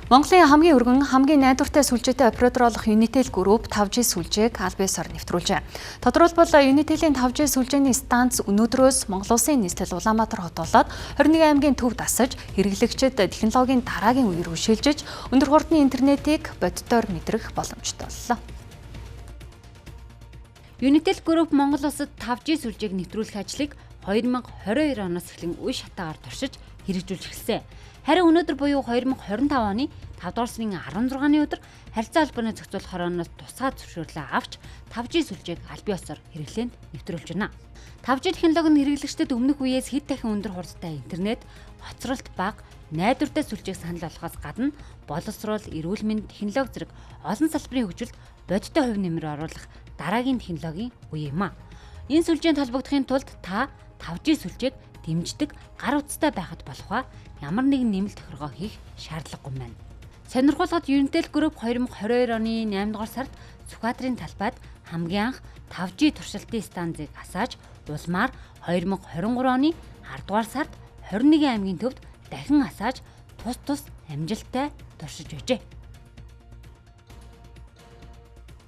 Монголын хамгийн өргөн, хамгийн найдвартай сүлжээтэй оператор болох Unitel Group 5G сүлжээг аль биесээр нэвтрүүлжээ. Тодорхойлбол Unitel-ийн 5G сүлжээний станц өнөөдрөөс Монгол Улсын нийслэл Улаанбаатар хот болоод 21 аймгийн төв дасаж, хэрэглэгчид технологийн дараагийн үеэр шилжиж, өндөр хурдны интернетийг бодитоор мэдрэх боломжтой боллоо. Unitel Group Монгол Улсад 5G сүлжээг нэвтрүүлэх ажлыг 2022 оноос эхлэн үе шатаагаар туршиж хэрэгжүүлж эхэлсэн. Харин өнөөдөр буюу 2025 оны 5 дугаар сарын 16-ны өдөр харилцаа холбооны зохицуулах хорооноос тусгай зөвшөөрлөө авч 5G сүлжээг аль биесээр хэрэглээнд нэвтрүүлж байна. 5G технологи нь хэрэглэгчдэд өмнөх үеэс хэд дахин өндөр хурдтай интернет, хоцролт бага, найдвартай сүлжээг санал болгохоос гадна боловсрол, эрүүл мэнд, технологи зэрэг олон салбарын хөгжилд бодиттой хувь нэмэр оруулах дараагийн технологийн үе юм а. Энэ сүлжээнд холбогдохын тулд та 5G сүлжээг дэмждэг гар утастай байхад болох ямар нэгэн нэмэлт тохиргоо хийх шаардлагагүй байна. Сонирхолтой Unitel Group 2022 оны 8 дугаар сард Сүхбаатарын талбайд хамгийн анх 5G туршилтын станцыг асааж, улмаар 2023 оны 10 дугаар сард 21 аймгийн төвд дахин асааж тус амжилттай туршиж байжээ.